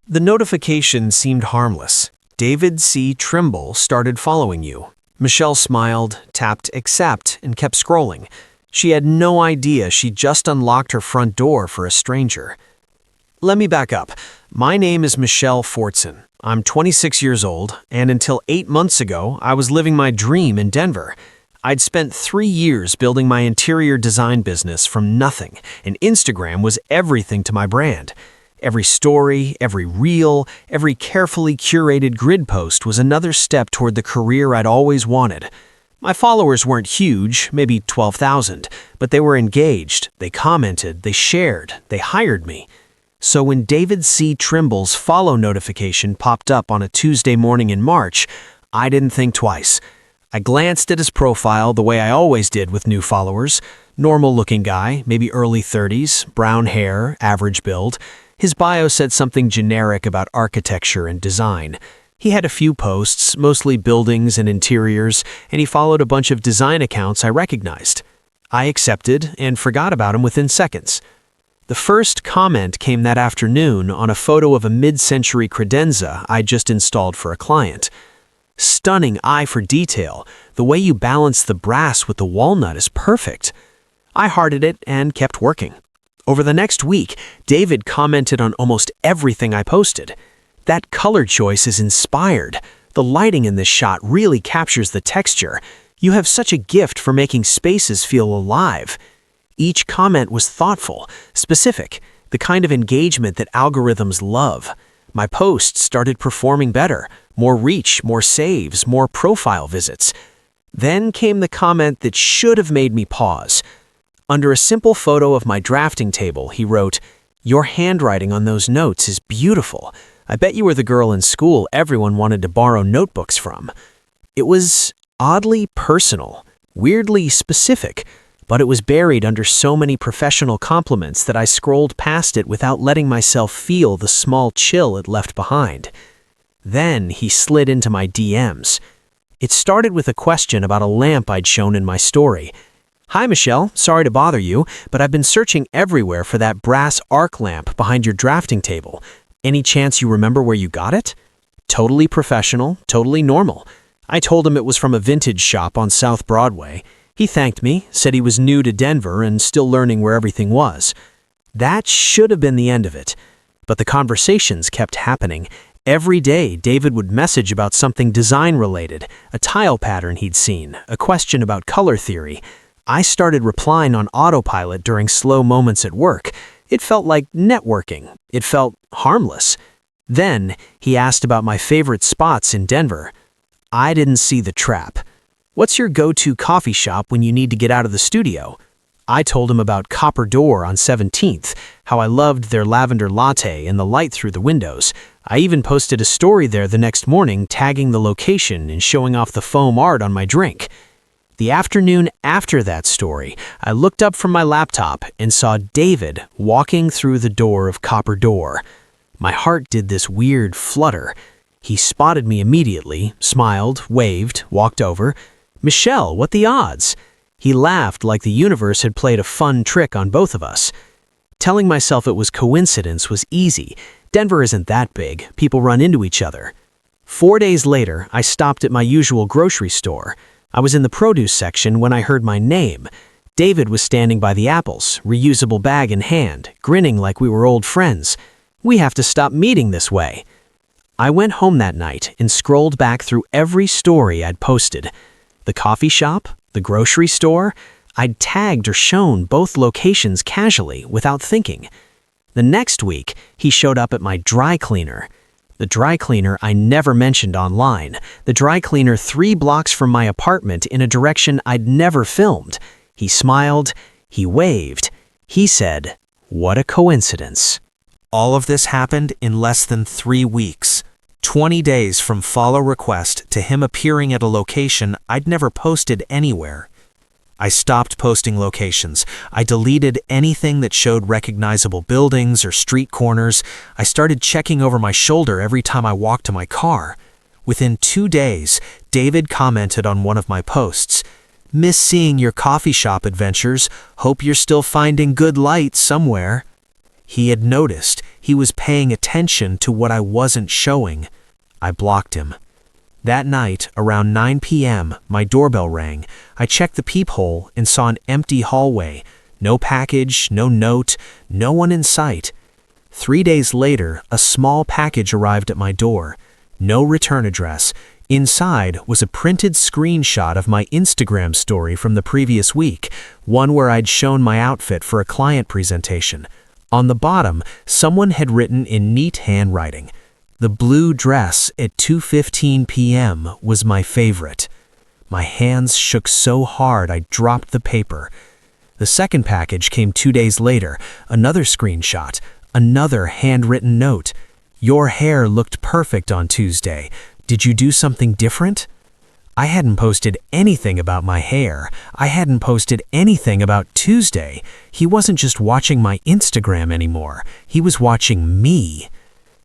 The notification seemed harmless. David C. Trimble started following you. Michelle smiled, tapped accept, and kept scrolling. She had no idea she just unlocked her front door for a stranger. Let me back up. My name is Michelle Fortson. I'm 26 years old, and until 8 months ago, I was living my dream in Denver. I'd spent 3 years building my interior design business from nothing, and Instagram was everything to my brand. Every story, every reel, every carefully curated grid post was another step toward the career I'd always wanted. My followers weren't huge, maybe 12,000, but they were engaged, they commented, they shared, they hired me. So when David C. Trimble's follow notification popped up on a Tuesday morning in March, I didn't think twice. I glanced at his profile the way I always did with new followers. Normal-looking guy, maybe early 30s, brown hair, average build. His bio said something generic about architecture and design. He had a few posts, mostly buildings and interiors, and he followed a bunch of design accounts I recognized. I accepted and forgot about him within seconds. The first comment came that afternoon on a photo of a mid-century credenza I just installed for a client. Stunning eye for detail. The way you balance the brass with the walnut is perfect. I hearted it and kept working. Over the next week, David commented on almost everything I posted. That color choice is inspired. The lighting in this shot really captures the texture. You have such a gift for making spaces feel alive. Each comment was thoughtful, specific, the kind of engagement that algorithms love. My posts started performing better, more reach, more saves, more profile visits. Then came the comment that should have made me pause. Under a simple photo of my drafting table, he wrote, "Your handwriting on those notes is beautiful. I bet you were the girl in school everyone wanted to borrow notebooks from." It was oddly personal, weirdly specific, but it was buried under so many professional compliments that I scrolled past it without letting myself feel the small chill it left behind. Then he slid into my DMs. It started with a question about a lamp I'd shown in my story. "Hi Michelle, sorry to bother you, but I've been searching everywhere for that brass arc lamp behind your drafting table. Any chance you remember where you got it?" Totally professional, totally normal. I told him it was from a vintage shop on South Broadway. He thanked me, said he was new to Denver and still learning where everything was. That should have been the end of it. But the conversations kept happening. Every day, David would message about something design-related, a tile pattern he'd seen, a question about color theory. I started replying on autopilot during slow moments at work. It felt like networking. It felt harmless. Then, he asked about my favorite spots in Denver. I didn't see the trap. "What's your go-to coffee shop when you need to get out of the studio?" I told him about Copper Door on 17th, how I loved their lavender latte and the light through the windows. I even posted a story there the next morning tagging the location and showing off the foam art on my drink. The afternoon after that story, I looked up from my laptop and saw David walking through the door of Copper Door. My heart did this weird flutter. He spotted me immediately, smiled, waved, walked over. "Michelle, what the odds?" He laughed like the universe had played a fun trick on both of us. Telling myself it was coincidence was easy. Denver isn't that big. People run into each other. 4 days later, I stopped at my usual grocery store. I was in the produce section when I heard my name. David was standing by the apples, reusable bag in hand, grinning like we were old friends. We have to stop meeting this way. I went home that night and scrolled back through every story I'd posted. The coffee shop, the grocery store, I'd tagged or shown both locations casually without thinking. The next week, he showed up at my dry cleaner. The dry cleaner I never mentioned online. The dry cleaner 3 blocks from my apartment in a direction I'd never filmed. He smiled. He waved. He said, "What a coincidence." All of this happened in less than 3 weeks. 20 days from follow request to him appearing at a location I'd never posted anywhere. I stopped posting locations. I deleted anything that showed recognizable buildings or street corners. I started checking over my shoulder every time I walked to my car. Within 2 days, David commented on one of my posts. "Miss seeing your coffee shop adventures. Hope you're still finding good light somewhere." He had noticed. He was paying attention to what I wasn't showing. I blocked him. That night, around 9 p.m., my doorbell rang. I checked the peephole and saw an empty hallway. No package, no note, no one in sight. 3 days later, a small package arrived at my door. No return address. Inside was a printed screenshot of my Instagram story from the previous week, one where I'd shown my outfit for a client presentation. On the bottom, someone had written in neat handwriting, "The blue dress at 2:15 p.m. was my favorite." My hands shook so hard I dropped the paper. The second package came 2 days later, another screenshot, another handwritten note. "Your hair looked perfect on Tuesday. Did you do something different?" I hadn't posted anything about my hair. I hadn't posted anything about Tuesday. He wasn't just watching my Instagram anymore. He was watching me.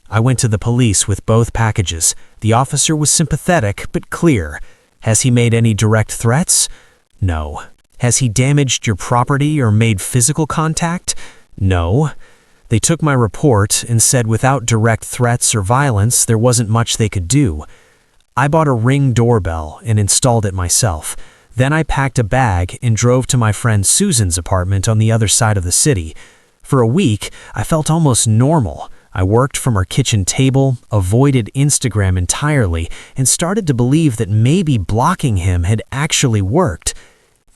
I went to the police with both packages. The officer was sympathetic but clear. Has he made any direct threats? No. Has he damaged your property or made physical contact? No. They took my report and said without direct threats or violence, there wasn't much they could do. I bought a Ring doorbell and installed it myself. Then I packed a bag and drove to my friend Susan's apartment on the other side of the city. For a week, I felt almost normal. I worked from our kitchen table, avoided Instagram entirely, and started to believe that maybe blocking him had actually worked.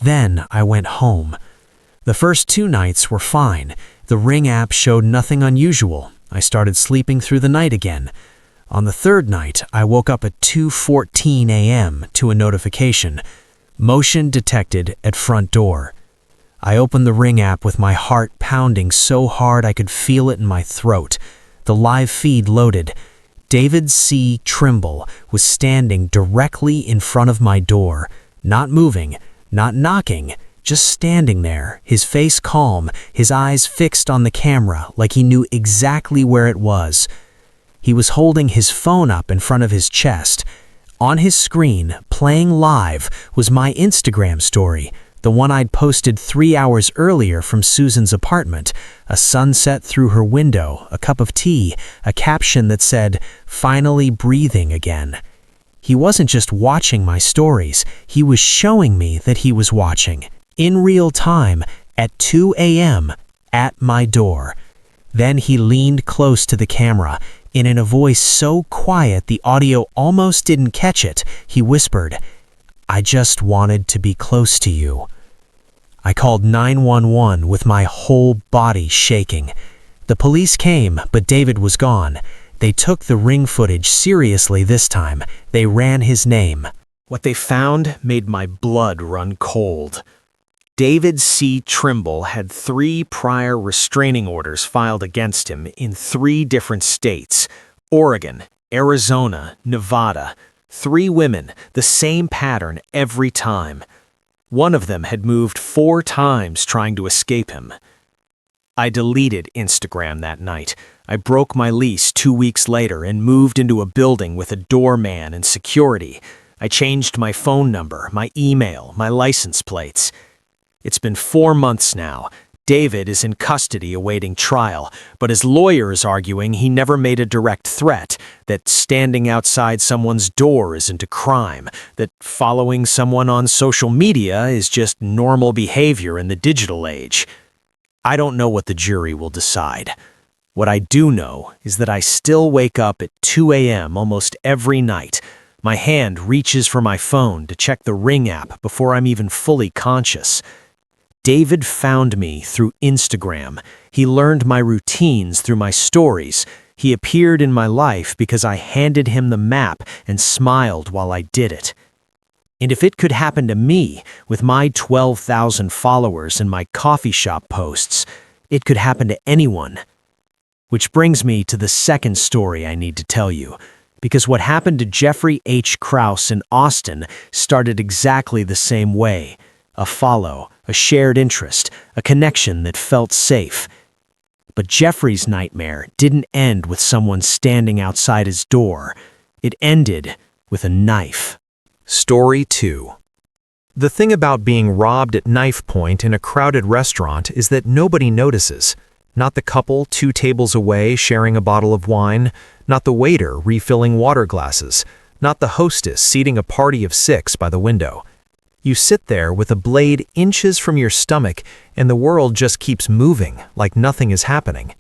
Then I went home. The first 2 nights were fine. The Ring app showed nothing unusual. I started sleeping through the night again. On the third night, I woke up at 2:14 a.m. to a notification. Motion detected at front door. I opened the Ring app with my heart pounding so hard I could feel it in my throat. The live feed loaded. David C. Trimble was standing directly in front of my door, not moving, not knocking, just standing there, his face calm, his eyes fixed on the camera like he knew exactly where it was. He was holding his phone up in front of his chest. On his screen, playing live, was my Instagram story, the one I'd posted 3 hours earlier from Susan's apartment, a sunset through her window, a cup of tea, a caption that said, "Finally breathing again." He wasn't just watching my stories, he was showing me that he was watching, in real time, at 2 a.m., at my door. Then he leaned close to the camera, and in a voice so quiet the audio almost didn't catch it, he whispered, "I just wanted to be close to you." I called 911 with my whole body shaking. The police came, but David was gone. They took the Ring footage seriously this time. They ran his name. What they found made my blood run cold. David C. Trimble had 3 prior restraining orders filed against him in 3 different states: Oregon, Arizona, Nevada. 3 women, the same pattern every time. One of them had moved 4 times trying to escape him. I deleted Instagram that night. I broke my lease 2 weeks later and moved into a building with a doorman and security. I changed my phone number, my email, my license plates. It's been 4 months now. David is in custody awaiting trial, but his lawyer is arguing he never made a direct threat, that standing outside someone's door isn't a crime, that following someone on social media is just normal behavior in the digital age. I don't know what the jury will decide. What I do know is that I still wake up at 2 a.m. almost every night. My hand reaches for my phone to check the Ring app before I'm even fully conscious. David found me through Instagram. He learned my routines through my stories. He appeared in my life because I handed him the map and smiled while I did it. And if it could happen to me, with my 12,000 followers and my coffee shop posts, it could happen to anyone. Which brings me to the second story I need to tell you, because what happened to Jeffrey H. Krause in Austin started exactly the same way. A follow, a shared interest, a connection that felt safe. But Jeffrey's nightmare didn't end with someone standing outside his door. It ended with a knife. Story 2. The thing about being robbed at knife point in a crowded restaurant is that nobody notices. Not the couple 2 tables away sharing a bottle of wine, not the waiter refilling water glasses, not the hostess seating a party of 6 by the window. You sit there with a blade inches from your stomach and the world just keeps moving like nothing is happening.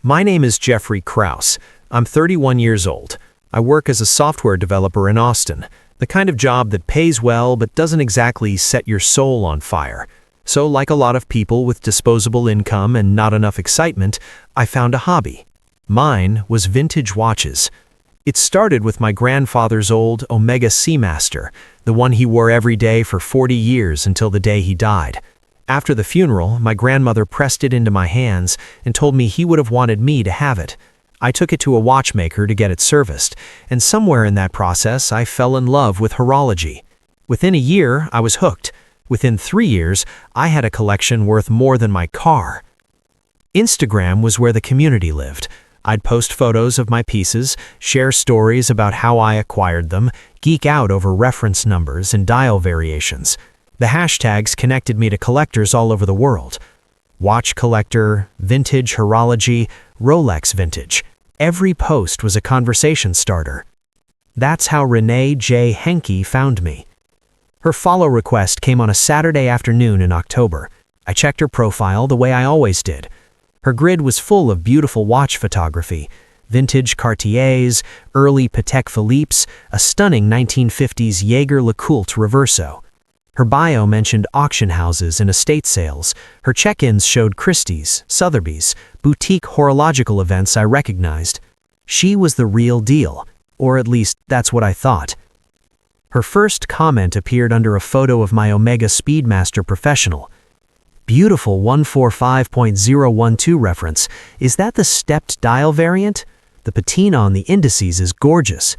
My name is Jeffrey Krause. I'm 31 years old. I work as a software developer in Austin, the kind of job that pays well but doesn't exactly set your soul on fire. So like a lot of people with disposable income and not enough excitement, I found a hobby. Mine was vintage watches. It started with my grandfather's old Omega Seamaster, the one he wore every day for 40 years until the day he died. After the funeral, my grandmother pressed it into my hands and told me he would have wanted me to have it. I took it to a watchmaker to get it serviced, and somewhere in that process I fell in love with horology. Within a year, I was hooked. Within 3 years, I had a collection worth more than my car. Instagram was where the community lived. I'd post photos of my pieces, share stories about how I acquired them, geek out over reference numbers and dial variations. The hashtags connected me to collectors all over the world. Watch collector, vintage horology, Rolex vintage. Every post was a conversation starter. That's how Renee J. Henke found me. Her follow request came on a Saturday afternoon in October. I checked her profile the way I always did. Her grid was full of beautiful watch photography, vintage Cartiers, early Patek Philippe's, a stunning 1950s Jaeger-LeCoultre Reverso. Her bio mentioned auction houses and estate sales. Her check-ins showed Christie's, Sotheby's, boutique horological events I recognized. She was the real deal, or at least that's what I thought. Her first comment appeared under a photo of my Omega Speedmaster Professional. Beautiful 145.012 reference. Is that the stepped dial variant? The patina on the indices is gorgeous.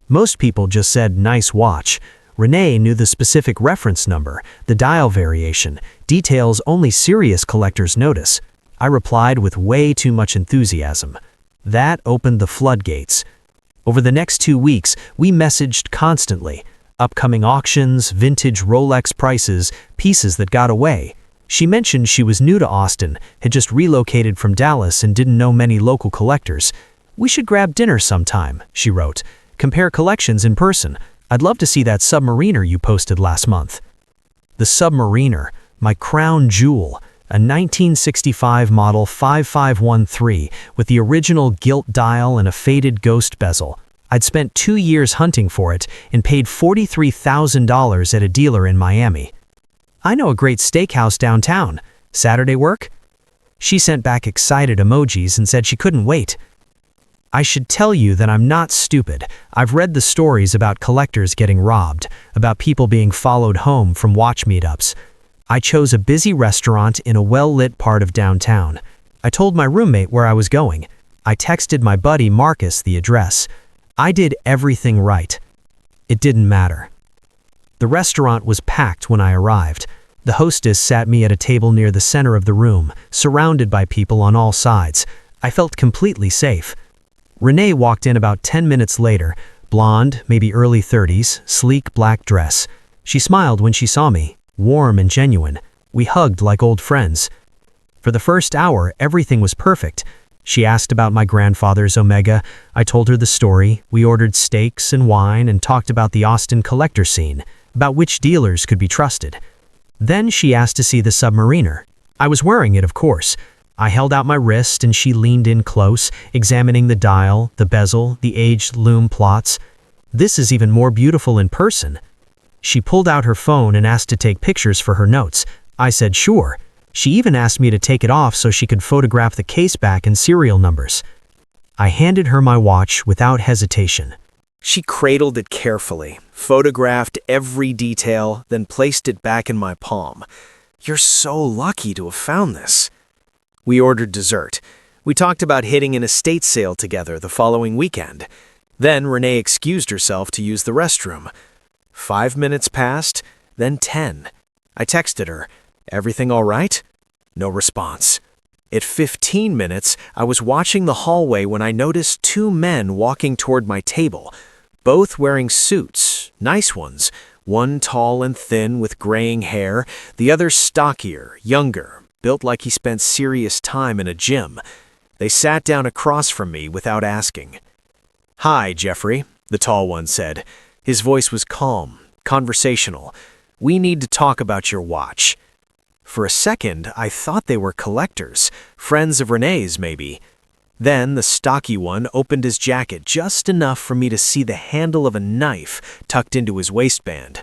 Most people just said nice watch. Renee knew the specific reference number, the dial variation, details only serious collectors notice. I replied with way too much enthusiasm. That opened the floodgates. Over the next 2 weeks, we messaged constantly. Upcoming auctions, vintage Rolex prices, pieces that got away. She mentioned she was new to Austin, had just relocated from Dallas and didn't know many local collectors. We should grab dinner sometime, she wrote. Compare collections in person. I'd love to see that Submariner you posted last month. The Submariner, my crown jewel, a 1965 model 5513 with the original gilt dial and a faded ghost bezel. I'd spent 2 years hunting for it and paid $43,000 at a dealer in Miami. I know a great steakhouse downtown. Saturday work? She sent back excited emojis and said she couldn't wait. I should tell you that I'm not stupid. I've read the stories about collectors getting robbed, about people being followed home from watch meetups. I chose a busy restaurant in a well-lit part of downtown. I told my roommate where I was going. I texted my buddy Marcus the address. I did everything right. It didn't matter. The restaurant was packed when I arrived. The hostess sat me at a table near the center of the room, surrounded by people on all sides. I felt completely safe. Renee walked in about 10 minutes later, blonde, maybe early 30s, sleek black dress. She smiled when she saw me, warm and genuine. We hugged like old friends. For the first hour, everything was perfect. She asked about my grandfather's Omega. I told her the story. We ordered steaks and wine and talked about the Austin collector scene, about which dealers could be trusted. Then she asked to see the Submariner. I was wearing it, of course. I held out my wrist and she leaned in close, examining the dial, the bezel, the aged lume plots. This is even more beautiful in person. She pulled out her phone and asked to take pictures for her notes. I said sure. She even asked me to take it off so she could photograph the case back and serial numbers. I handed her my watch without hesitation. She cradled it carefully, photographed every detail, then placed it back in my palm. You're so lucky to have found this. We ordered dessert. We talked about hitting an estate sale together the following weekend. Then Renee excused herself to use the restroom. 5 minutes passed, then 10. I texted her, "Everything all right?" No response. At 15 minutes, I was watching the hallway when I noticed 2 men walking toward my table, both wearing suits, nice ones, one tall and thin with graying hair, the other stockier, younger, built like he spent serious time in a gym. They sat down across from me without asking. "Hi, Jeffrey," the tall one said. His voice was calm, conversational. "We need to talk about your watch." For a second, I thought they were collectors, friends of Renee's maybe. Then the stocky one opened his jacket just enough for me to see the handle of a knife tucked into his waistband.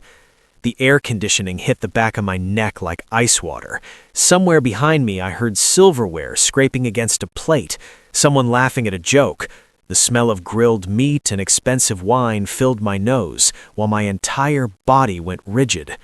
The air conditioning hit the back of my neck like ice water. Somewhere behind me I heard silverware scraping against a plate, someone laughing at a joke. The smell of grilled meat and expensive wine filled my nose, while my entire body went rigid.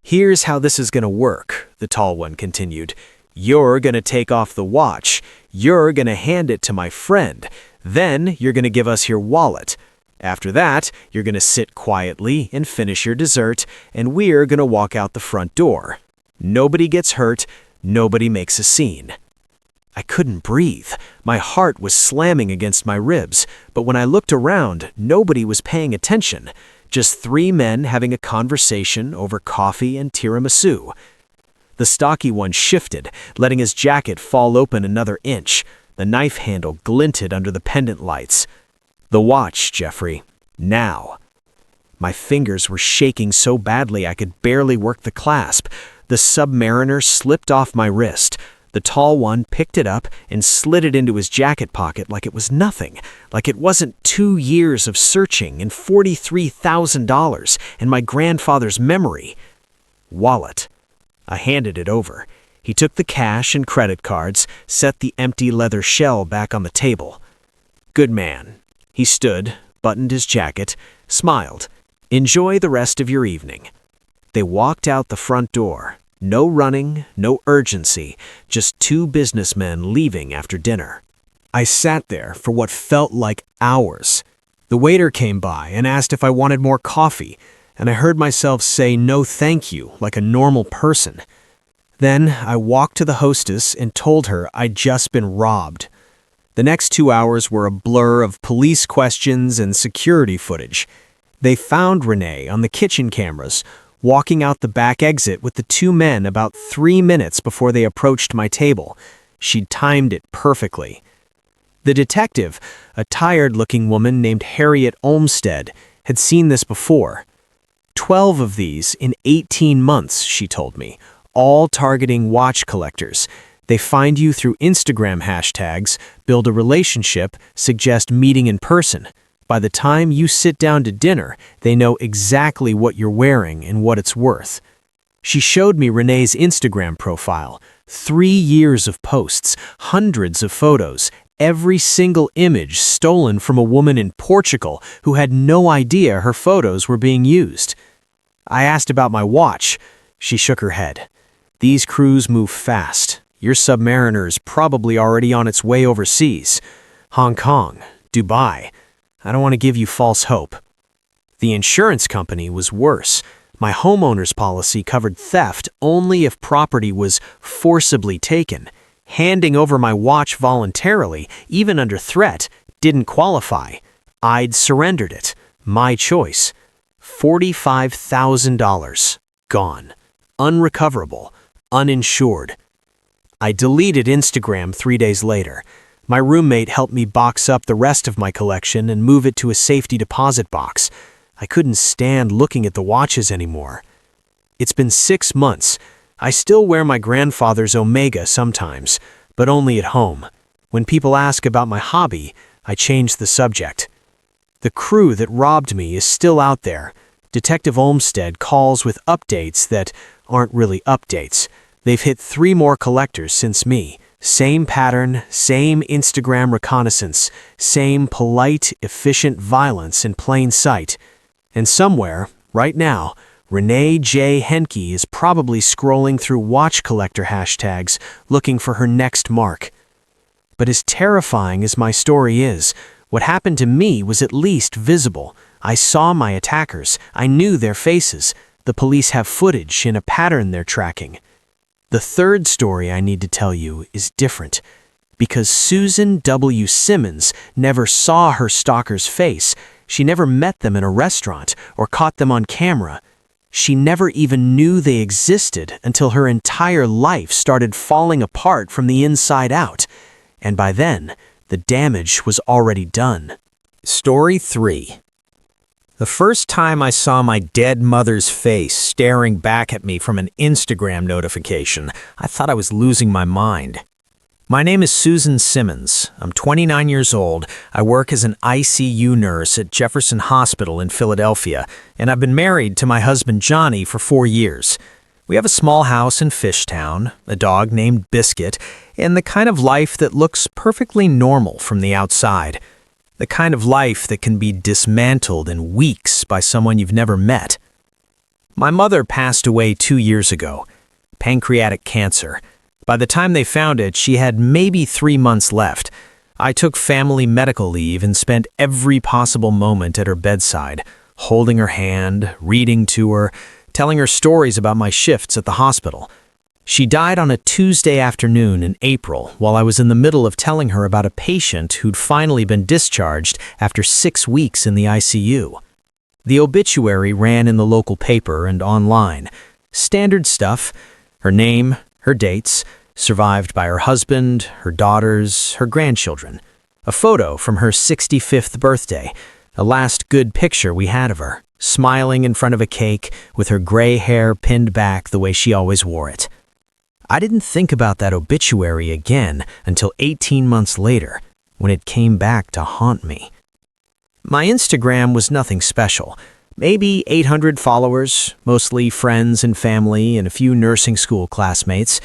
"Here's how this is gonna work," the tall one continued. "You're gonna take off the watch. You're gonna hand it to my friend. Then you're gonna give us your wallet. After that, you're gonna sit quietly and finish your dessert, and we're gonna walk out the front door. Nobody gets hurt, nobody makes a scene." I couldn't breathe. My heart was slamming against my ribs, but when I looked around, nobody was paying attention. Just three men having a conversation over coffee and tiramisu. The stocky one shifted, letting his jacket fall open another inch. The knife handle glinted under the pendant lights. "The watch, Jeffrey. Now." My fingers were shaking so badly I could barely work the clasp. The Submariner slipped off my wrist. The tall one picked it up and slid it into his jacket pocket like it was nothing, like it wasn't 2 years of searching and $43,000 and my grandfather's memory. "Wallet." I handed it over. He took the cash and credit cards, set the empty leather shell back on the table. "Good man." He stood, buttoned his jacket, smiled. "Enjoy the rest of your evening." They walked out the front door. No running, no urgency, just two businessmen leaving after dinner. I sat there for what felt like hours. The waiter came by and asked if I wanted more coffee, and I heard myself say no thank you like a normal person. Then I walked to the hostess and told her I'd just been robbed. The next 2 hours were a blur of police questions and security footage. They found Renee on the kitchen cameras, walking out the back exit with the two men about 3 minutes before they approached my table. She'd timed it perfectly. The detective, a tired-looking woman named Harriet Olmsted, had seen this before. 12 of these in 18 months, she told me, all targeting watch collectors. They find you through Instagram hashtags, build a relationship, suggest meeting in person. By the time you sit down to dinner, they know exactly what you're wearing and what it's worth. She showed me Renee's Instagram profile. 3 years of posts, hundreds of photos, every single image stolen from a woman in Portugal who had no idea her photos were being used. I asked about my watch. She shook her head. "These crews move fast. Your Submariner is probably already on its way overseas. Hong Kong, Dubai. I don't want to give you false hope." The insurance company was worse. My homeowner's policy covered theft only if property was forcibly taken. Handing over my watch voluntarily, even under threat, didn't qualify. I'd surrendered it. My choice. $45,000. Gone. Unrecoverable. Uninsured. I deleted Instagram 3 days later. My roommate helped me box up the rest of my collection and move it to a safety deposit box. I couldn't stand looking at the watches anymore. It's been 6 months. I still wear my grandfather's Omega sometimes, but only at home. When people ask about my hobby, I change the subject. The crew that robbed me is still out there. Detective Olmsted calls with updates that aren't really updates. They've hit 3 more collectors since me. Same pattern, same Instagram reconnaissance, same polite, efficient violence in plain sight. And somewhere, right now, Renee J. Henke is probably scrolling through watch collector hashtags looking for her next mark. But as terrifying as my story is, what happened to me was at least visible. I saw my attackers. I knew their faces. The police have footage in a pattern they're tracking. The third story I need to tell you is different. Because Susan W. Simmons never saw her stalker's face, she never met them in a restaurant or caught them on camera. She never even knew they existed until her entire life started falling apart from the inside out, and by then, the damage was already done. Story 3. The first time I saw my dead mother's face staring back at me from an Instagram notification, I thought I was losing my mind. My name is Susan Simmons. I'm 29 years old. I work as an ICU nurse at Jefferson Hospital in Philadelphia, and I've been married to my husband Johnny for 4 years. We have a small house in Fishtown, a dog named Biscuit, and the kind of life that looks perfectly normal from the outside. The kind of life that can be dismantled in weeks by someone you've never met. My mother passed away 2 years ago. Pancreatic cancer. By the time they found it, she had maybe 3 months left. I took family medical leave and spent every possible moment at her bedside, holding her hand, reading to her, telling her stories about my shifts at the hospital. She died on a Tuesday afternoon in April while I was in the middle of telling her about a patient who'd finally been discharged after 6 weeks in the ICU. The obituary ran in the local paper and online. Standard stuff: her name, her dates, survived by her husband, her daughters, her grandchildren. A photo from her 65th birthday, a last good picture we had of her, smiling in front of a cake with her gray hair pinned back the way she always wore it. I didn't think about that obituary again until 18 months later, when it came back to haunt me. My Instagram was nothing special. Maybe 800 followers, mostly friends and family and a few nursing school classmates.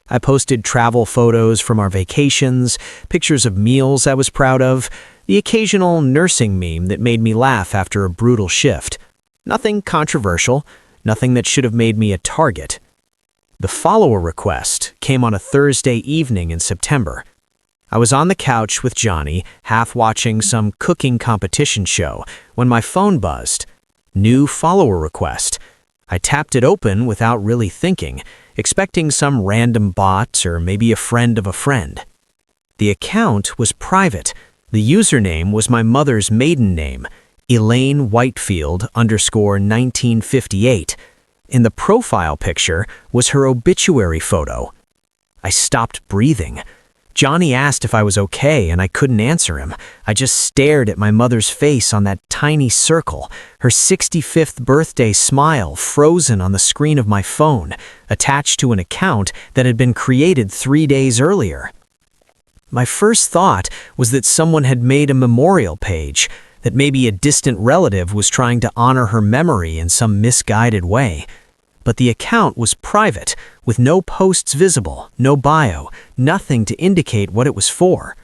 I posted travel photos from our vacations, pictures of meals I was proud of, the occasional nursing meme that made me laugh after a brutal shift. Nothing controversial, nothing that should have made me a target. The follower request came on a Thursday evening in September. I was on the couch with Johnny, half watching some cooking competition show, when my phone buzzed. New follower request. I tapped it open without really thinking, expecting some random bot or maybe a friend of a friend. The account was private. The username was my mother's maiden name, Elaine Whitefield _1958. In the profile picture was her obituary photo. I stopped breathing. Johnny asked if I was okay, and I couldn't answer him. I just stared at my mother's face on that tiny circle, her 65th birthday smile frozen on the screen of my phone, attached to an account that had been created 3 days earlier. My first thought was that someone had made a memorial page, that maybe a distant relative was trying to honor her memory in some misguided way. But the account was private, with no posts visible, no bio, nothing to indicate what it was for.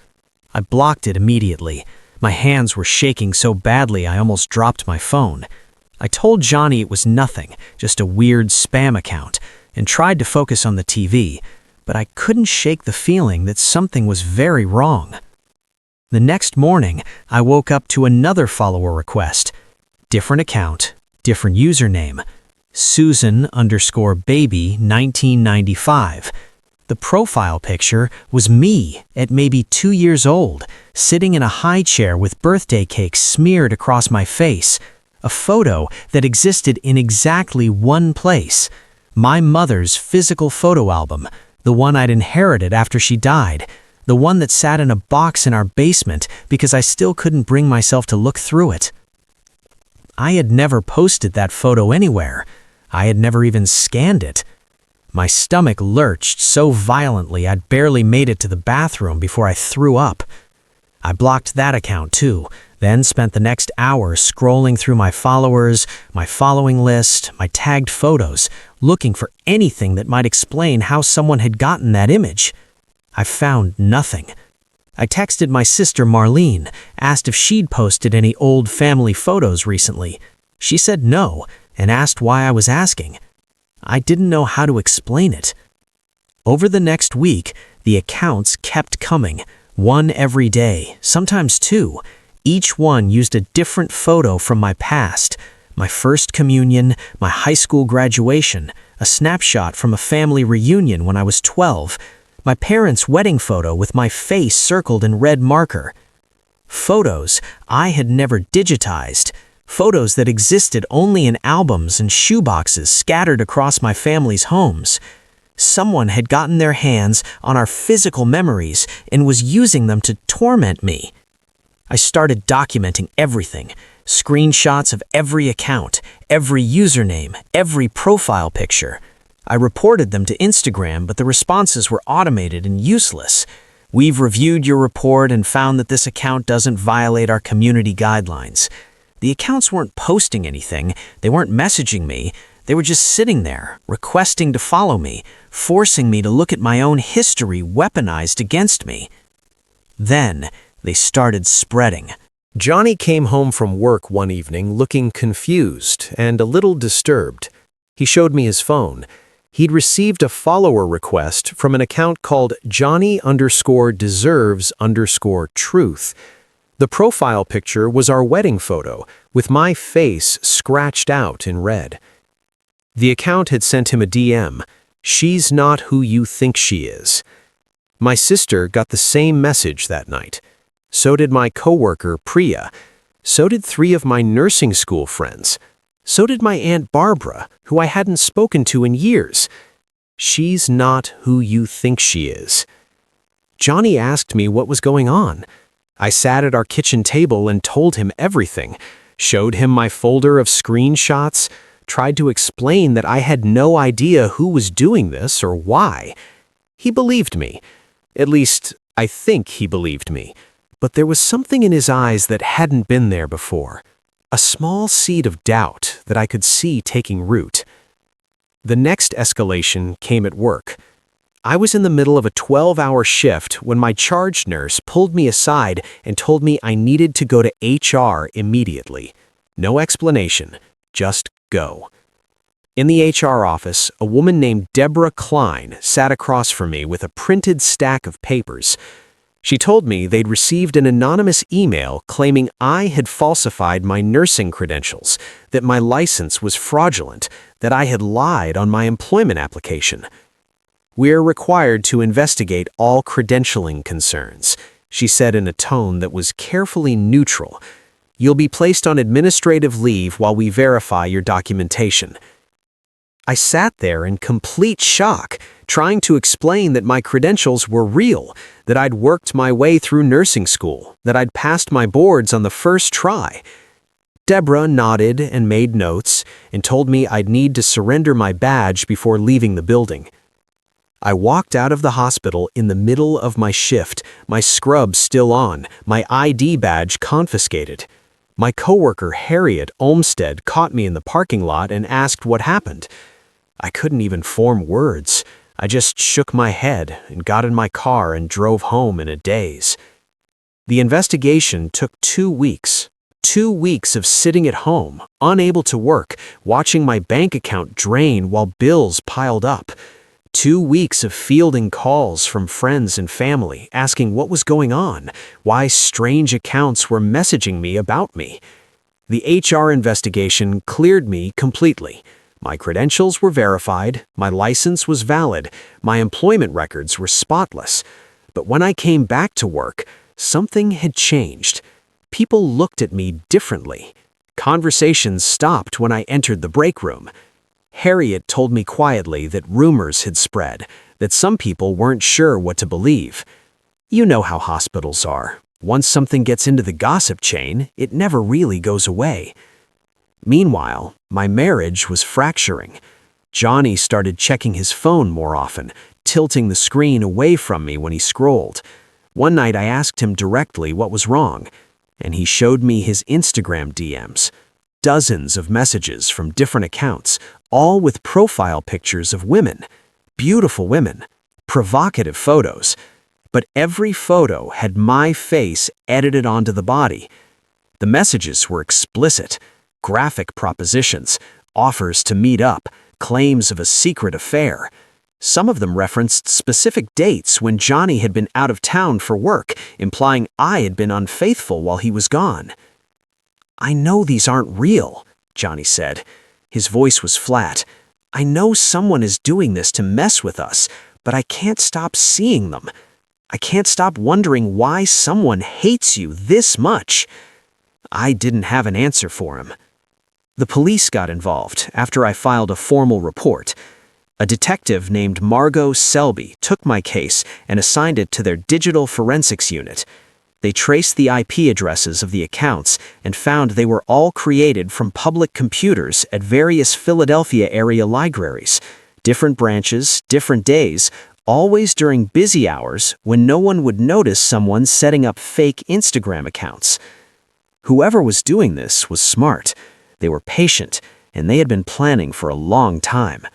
I blocked it immediately. My hands were shaking so badly I almost dropped my phone. I told Johnny it was nothing, just a weird spam account, and tried to focus on the TV, but I couldn't shake the feeling that something was very wrong. The next morning, I woke up to another follower request. Different account, different username. Susan _baby 1995. The profile picture was me at maybe 2 years old, sitting in a high chair with birthday cake smeared across my face. A photo that existed in exactly one place. My mother's physical photo album, the one I'd inherited after she died, the one that sat in a box in our basement because I still couldn't bring myself to look through it. I had never posted that photo anywhere. I had never even scanned it. My stomach lurched so violently I'd barely made it to the bathroom before I threw up. I blocked that account too, then spent the next hour scrolling through my followers, my following list, my tagged photos, looking for anything that might explain how someone had gotten that image. I found nothing. I texted my sister Marlene, asked if she'd posted any old family photos recently. She said no, and asked why I was asking. I didn't know how to explain it. Over the next week, the accounts kept coming, one every day, sometimes two. Each one used a different photo from my past, my first communion, my high school graduation, a snapshot from a family reunion when I was 12, my parents' wedding photo with my face circled in red marker. Photos I had never digitized, Photos that existed only in albums and shoeboxes scattered across my family's homes. Someone had gotten their hands on our physical memories and was using them to torment me. I started documenting everything, screenshots of every account, every username, every profile picture. I reported them to Instagram, but the responses were automated and useless. "We've reviewed your report and found that this account doesn't violate our community guidelines." The accounts weren't posting anything, they weren't messaging me, they were just sitting there, requesting to follow me, forcing me to look at my own history weaponized against me. Then, they started spreading. Johnny came home from work one evening looking confused and a little disturbed. He showed me his phone. He'd received a follower request from an account called Johnny_deserves_truth. The profile picture was our wedding photo, with my face scratched out in red. The account had sent him a DM. "She's not who you think she is." My sister got the same message that night. So did my coworker, Priya. So did 3 of my nursing school friends. So did my Aunt Barbara, who I hadn't spoken to in years. "She's not who you think she is." Johnny asked me what was going on. I sat at our kitchen table and told him everything, showed him my folder of screenshots, tried to explain that I had no idea who was doing this or why. He believed me. At least, I think he believed me. But there was something in his eyes that hadn't been there before. A small seed of doubt that I could see taking root. The next escalation came at work. I was in the middle of a 12-hour shift when my charge nurse pulled me aside and told me I needed to go to HR immediately. No explanation, just go. In the HR office, a woman named Deborah Klein sat across from me with a printed stack of papers. She told me they'd received an anonymous email claiming I had falsified my nursing credentials, that my license was fraudulent, that I had lied on my employment application. "We're required to investigate all credentialing concerns," she said in a tone that was carefully neutral. "You'll be placed on administrative leave while we verify your documentation." I sat there in complete shock, trying to explain that my credentials were real, that I'd worked my way through nursing school, that I'd passed my boards on the first try. Deborah nodded and made notes and told me I'd need to surrender my badge before leaving the building. I walked out of the hospital in the middle of my shift, my scrubs still on, my ID badge confiscated. My coworker Harriet Olmsted caught me in the parking lot and asked what happened. I couldn't even form words. I just shook my head and got in my car and drove home in a daze. The investigation took 2 weeks. 2 weeks of sitting at home, unable to work, watching my bank account drain while bills piled up. 2 weeks of fielding calls from friends and family asking what was going on, why strange accounts were messaging me about me. The HR investigation cleared me completely. My credentials were verified, my license was valid, my employment records were spotless. But when I came back to work, something had changed. People looked at me differently. Conversations stopped when I entered the break room. Harriet told me quietly that rumors had spread, that some people weren't sure what to believe. You know how hospitals are. Once something gets into the gossip chain, it never really goes away. Meanwhile, my marriage was fracturing. Johnny started checking his phone more often, tilting the screen away from me when he scrolled. One night I asked him directly what was wrong, and he showed me his Instagram DMs. Dozens of messages from different accounts, all with profile pictures of women. Beautiful women. Provocative photos. But every photo had my face edited onto the body. The messages were explicit. Graphic propositions, offers to meet up, claims of a secret affair. Some of them referenced specific dates when Johnny had been out of town for work, implying I had been unfaithful while he was gone. "I know these aren't real," Johnny said. His voice was flat. "I know someone is doing this to mess with us, but I can't stop seeing them. I can't stop wondering why someone hates you this much." I didn't have an answer for him. The police got involved after I filed a formal report. A detective named Margot Selby took my case and assigned it to their digital forensics unit. They traced the IP addresses of the accounts and found they were all created from public computers at various Philadelphia area libraries. Different branches, different days, always during busy hours when no one would notice someone setting up fake Instagram accounts. Whoever was doing this was smart. They were patient, and they had been planning for a long time.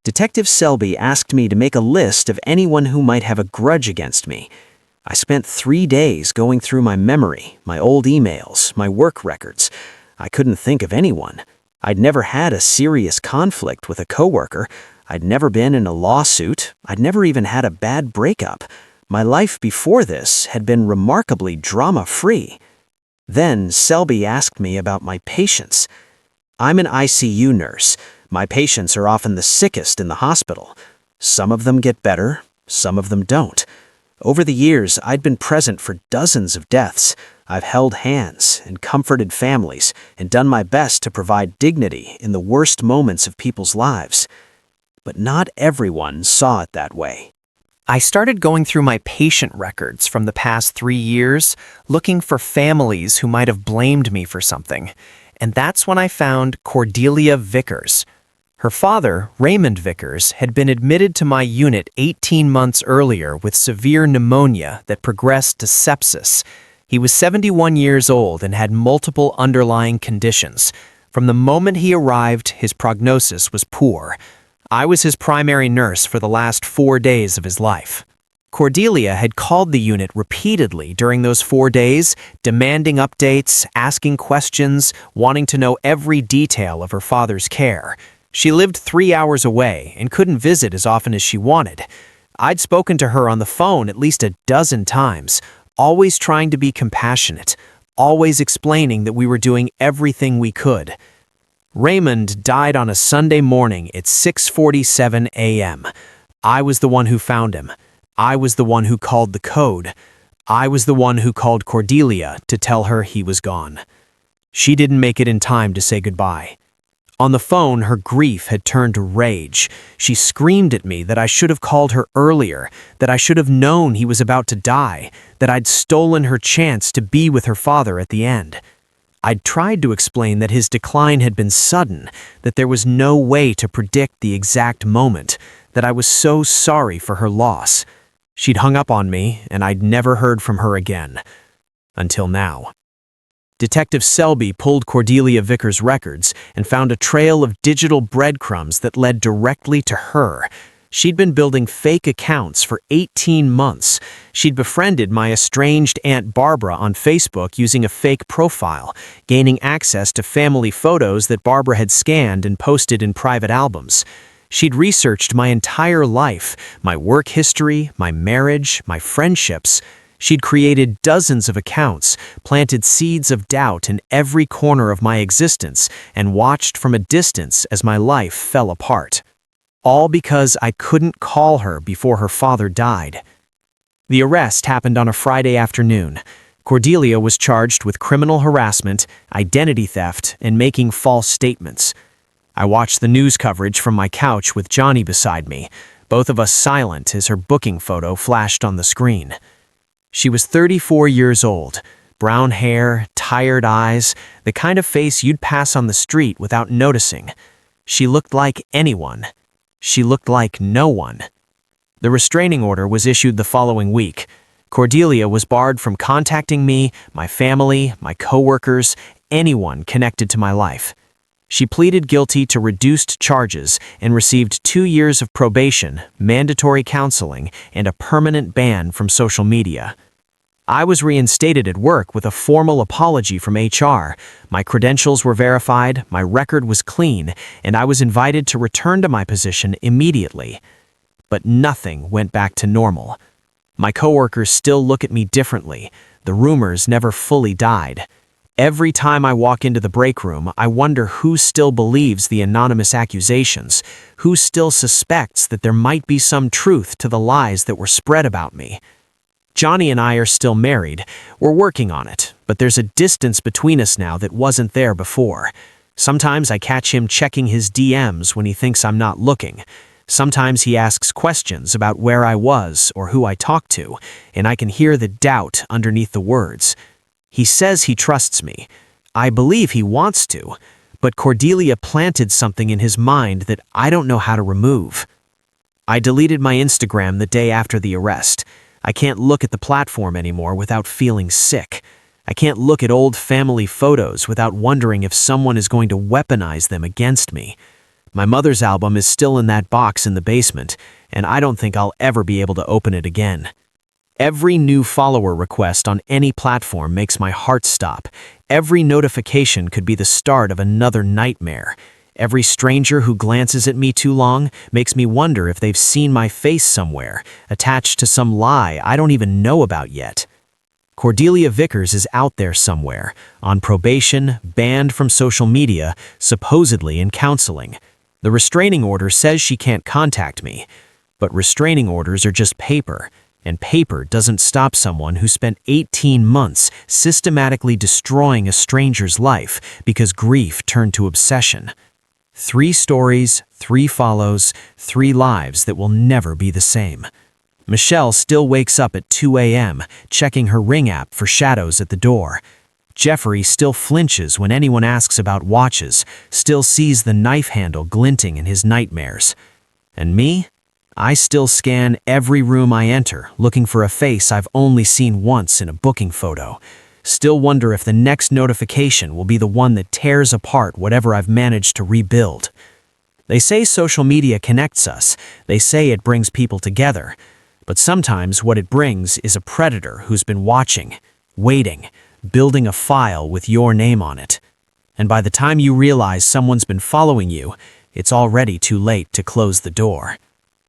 Detective Selby asked me to make a list of anyone who might have a grudge against me. I spent 3 days going through my memory, my old emails, my work records. I couldn't think of anyone. I'd never had a serious conflict with a coworker. I'd never been in a lawsuit. I'd never even had a bad breakup. My life before this had been remarkably drama-free. Then Selby asked me about my patients. I'm an ICU nurse. My patients are often the sickest in the hospital. Some of them get better, some of them don't. Over the years, I'd been present for dozens of deaths. I've held hands and comforted families and done my best to provide dignity in the worst moments of people's lives. But not everyone saw it that way. I started going through my patient records from the past 3 years, looking for families who might have blamed me for something. And that's when I found Cordelia Vickers. Her father, Raymond Vickers, had been admitted to my unit 18 months earlier with severe pneumonia that progressed to sepsis. He was 71 years old and had multiple underlying conditions. From the moment he arrived, his prognosis was poor. I was his primary nurse for the last 4 days of his life. Cordelia had called the unit repeatedly during those 4 days, demanding updates, asking questions, wanting to know every detail of her father's care. She lived 3 hours away and couldn't visit as often as she wanted. I'd spoken to her on the phone at least a dozen times, always trying to be compassionate, always explaining that we were doing everything we could. Raymond died on a Sunday morning at 6:47 a.m. I was the one who found him. I was the one who called the code. I was the one who called Cordelia to tell her he was gone. She didn't make it in time to say goodbye. On the phone, her grief had turned to rage. She screamed at me that I should have called her earlier, that I should have known he was about to die, that I'd stolen her chance to be with her father at the end. I'd tried to explain that his decline had been sudden, that there was no way to predict the exact moment, that I was so sorry for her loss. She'd hung up on me, and I'd never heard from her again. Until now. Detective Selby pulled Cordelia Vickers' records and found a trail of digital breadcrumbs that led directly to her. She'd been building fake accounts for 18 months. She'd befriended my estranged Aunt Barbara on Facebook using a fake profile, gaining access to family photos that Barbara had scanned and posted in private albums. She'd researched my entire life, my work history, my marriage, my friendships. She'd created dozens of accounts, planted seeds of doubt in every corner of my existence, and watched from a distance as my life fell apart. All because I couldn't call her before her father died. The arrest happened on a Friday afternoon. Cordelia was charged with criminal harassment, identity theft, and making false statements. I watched the news coverage from my couch with Johnny beside me, both of us silent as her booking photo flashed on the screen. She was 34 years old, brown hair, tired eyes, the kind of face you'd pass on the street without noticing. She looked like anyone. She looked like no one. The restraining order was issued the following week. Cordelia was barred from contacting me, my family, my coworkers, anyone connected to my life. She pleaded guilty to reduced charges and received 2 years of probation, mandatory counseling, and a permanent ban from social media. I was reinstated at work with a formal apology from HR. My credentials were verified, my record was clean, and I was invited to return to my position immediately. But nothing went back to normal. My coworkers still look at me differently. The rumors never fully died. Every time I walk into the break room, I wonder who still believes the anonymous accusations, who still suspects that there might be some truth to the lies that were spread about me. Johnny and I are still married. We're working on it, but there's a distance between us now that wasn't there before. Sometimes I catch him checking his DMs when he thinks I'm not looking. Sometimes he asks questions about where I was or who I talked to, and I can hear the doubt underneath the words. He says he trusts me. I believe he wants to, but Cordelia planted something in his mind that I don't know how to remove. I deleted my Instagram the day after the arrest. I can't look at the platform anymore without feeling sick. I can't look at old family photos without wondering if someone is going to weaponize them against me. My mother's album is still in that box in the basement, and I don't think I'll ever be able to open it again. Every new follower request on any platform makes my heart stop. Every notification could be the start of another nightmare. Every stranger who glances at me too long makes me wonder if they've seen my face somewhere, attached to some lie I don't even know about yet. Cordelia Vickers is out there somewhere, on probation, banned from social media, supposedly in counseling. The restraining order says she can't contact me, but restraining orders are just paper, and paper doesn't stop someone who spent 18 months systematically destroying a stranger's life because grief turned to obsession. 3 stories, 3 follows, 3 lives that will never be the same. Michelle still wakes up at 2 a.m., checking her Ring app for shadows at the door. Jeffrey still flinches when anyone asks about watches, still sees the knife handle glinting in his nightmares. And me? I still scan every room I enter, looking for a face I've only seen once in a booking photo. Still wonder if the next notification will be the one that tears apart whatever I've managed to rebuild. They say social media connects us. They say it brings people together. But sometimes what it brings is a predator who's been watching, waiting, building a file with your name on it. And by the time you realize someone's been following you, it's already too late to close the door.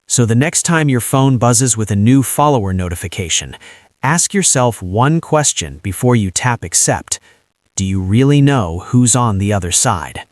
So the next time your phone buzzes with a new follower notification, ask yourself one question before you tap accept. Do you really know who's on the other side?